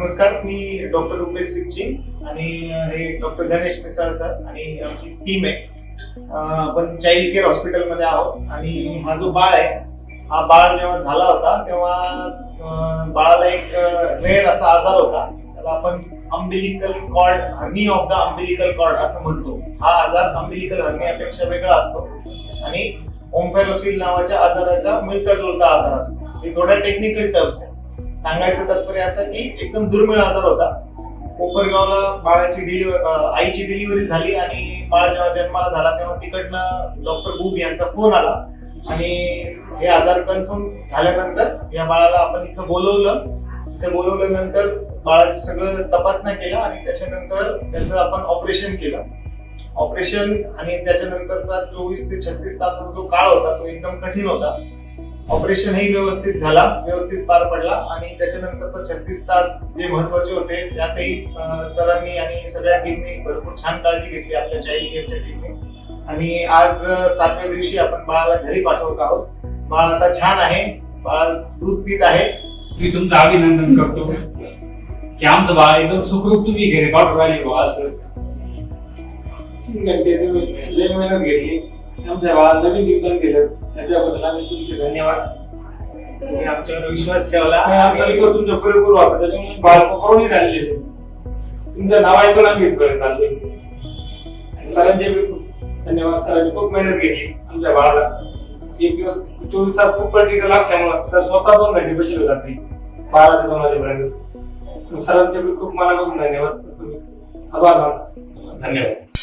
नमस्कार, मी डॉक्टर रुपेश सिंग आणि हे डॉक्टर गणेश मिसाळ सर आणि आमची टीम आहे. आपण चाइल्ड केअर हॉस्पिटलमध्ये आहोत आणि हा जो बाळ आहे, हा बाळ जेव्हा झाला होता तेव्हा बाळाला एक रेअर असा आजार होता. त्याला आपण umbilical cord hernia of the umbilical cord असं म्हणतो. हा आजार अम्बिलिकल हर्नियापेक्षा वेगळा असतो आणि ओम्फॅलोसिल नावाच्या आजाराचा मिळता जुळता आजार असतो. हे थोड्या टेक्निकल टर्म्स आहे. सांगायचं तात्पर्य असं की एकदम दुर्मिळ आजार होता. कोपरगावला बाळाची आईची डिलिव्हरी झाली आणि बाळ जेव्हा जन्माला झाला तेव्हा तिकडनं डॉक्टर बुब यांचा फोन आला आणि हे आजार कन्फर्म झाल्यानंतर या बाळाला आपण इथं बोलवलं. इथं बोलवल्यानंतर बाळाचं सगळं तपासण्या केला आणि त्याच्यानंतर त्याचं आपण ऑपरेशन केलं. ऑपरेशन आणि त्याच्यानंतरचा 24 ते 36 तासाचा जो काळ होता तो एकदम कठीण होता. ऑपरेशन ही व्यवस्थित झाला, व्यवस्थित पार पडला आणि त्याच्यानंतरचा 36 तास जे महत्वाचे होते त्यातही सरांनी आणि सगळ्या टीमने भरपूर छान काळजी घेतली, आपल्या चाइल्ड केअरच्या टीमने. आणि आज 7व्या दिवशी आपण बाळाला घरी पाठवत आहोत. बाळ आता छान आहे, बाळ दूध पित आहे. मी तुमचं अभिनंदन करतो की आमचं बाळ एकदम सुखरूप तुम्ही घरी पाठवून राहिले बा. असं 3 घंटे तुम्ही लय मेहनत घेतली, आमच्या बाळाला नवीन जीवन दिलं, त्याच्याबद्दल आम्ही तुमचे धन्यवाद. तुम्ही आमच्यावर विश्वास ठेवला. आमचा विश्वास तुमच्या पुरेपूर होता, त्याच्यामुळे बाळ पकडून झालेले. तुमचं नाव ऐकून आम्ही इथपर्यंत आलो. सरांचे धन्यवाद. सरांनी खूप मेहनत घेतली आमच्या बाळाला. एक दिवस 24 तास खूप प्रॅक्टिकल असल्यामुळे सर स्वतः 2 घंटे बसले रात्री 12 ते 2 वाजेपर्यंत. सरांचे खूप मनापासून धन्यवाद. आभार मानतो. धन्यवाद.